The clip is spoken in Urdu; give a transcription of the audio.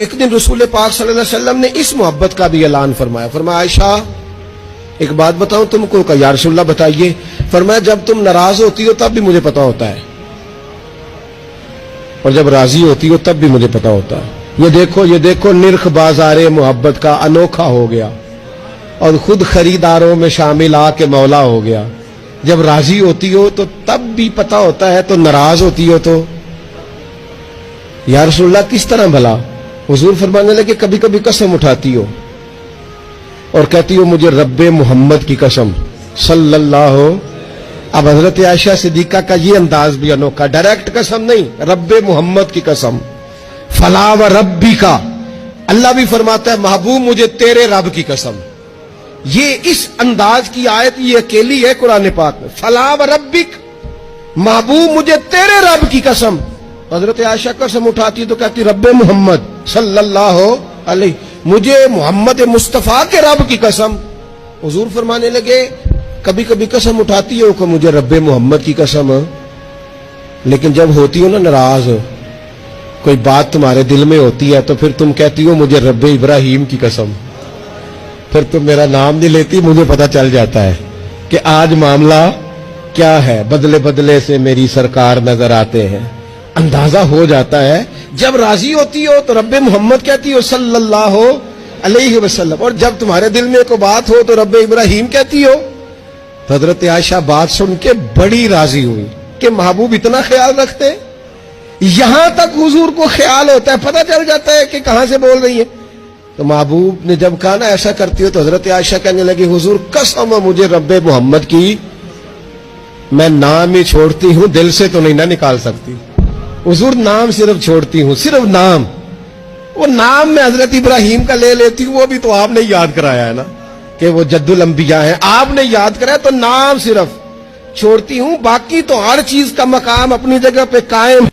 ایک دن رسول پاک صلی اللہ علیہ وسلم نے اس محبت کا بھی اعلان فرمایا. فرمایا عائشہ ایک بات بتاؤں تم کو؟ کہ یا رسول اللہ بتائیے. فرمایا جب تم ناراض ہوتی ہو تب بھی مجھے پتا ہوتا ہے, اور جب راضی ہوتی ہو تب بھی مجھے پتا ہوتا ہے. یہ دیکھو نرخ بازار محبت کا انوکھا ہو گیا, اور خود خریداروں میں شامل آ کے مولا ہو گیا. جب راضی ہوتی ہو تو تب بھی پتا ہوتا ہے, تو ناراض ہوتی ہو تو یا رسول اللہ کس طرح بھلا؟ حضور فرمانے لگے کبھی کبھی قسم اٹھاتی ہو اور کہتی ہو مجھے رب محمد کی قسم صلی اللہ ہو. اب حضرت عائشہ صدیقہ کا یہ انداز بھی انوکھا, ڈائریکٹ قسم نہیں, رب محمد کی قسم. فلا و ربی کا, اللہ بھی فرماتا ہے محبوب مجھے تیرے رب کی قسم. یہ اس انداز کی آیت یہ اکیلی ہے قرآن پاک میں. فلا و ربک, محبوب مجھے تیرے رب کی قسم. حضرت عائشہ قسم اٹھاتی تو کہتی رب محمد صلی اللہ علیہ, مجھے محمد مصطفیٰ کے رب کی قسم. حضور فرمانے لگے کبھی کبھی قسم اٹھاتی ہو کہ مجھے رب محمد کی قسم, لیکن جب ہوتی ہو نا ناراض, کوئی بات تمہارے دل میں ہوتی ہے تو پھر تم کہتی ہو مجھے رب ابراہیم کی قسم. پھر تم میرا نام نہیں لیتی, مجھے پتا چل جاتا ہے کہ آج معاملہ کیا ہے. بدلے بدلے سے میری سرکار نظر آتے ہیں, اندازہ ہو جاتا ہے. جب راضی ہوتی ہو تو رب محمد کہتی ہو صلی اللہ علیہ وسلم, اور جب تمہارے دل میں کوئی بات ہو تو رب ابراہیم کہتی ہو. تو حضرت عائشہ بات سن کے بڑی راضی ہوئی کہ محبوب اتنا خیال رکھتے. یہاں تک حضور کو خیال ہوتا ہے, پتہ چل جاتا ہے کہ کہاں سے بول رہی ہے. تو محبوب نے جب کہا نا ایسا کرتی ہو, تو حضرت عائشہ کہنے لگی حضور قسم مجھے رب محمد کی, میں نام ہی چھوڑتی ہوں, دل سے تو نہیں نہ نکال سکتی. حضور نام صرف چھوڑتی ہوں, صرف نام. وہ نام میں حضرت ابراہیم کا لے لیتی ہوں, وہ بھی تو آپ نے یاد کرایا ہے نا کہ وہ جد الانبیاء ہیں, آپ نے یاد کرایا, تو نام صرف چھوڑتی ہوں, باقی تو ہر چیز کا مقام اپنی جگہ پہ قائم.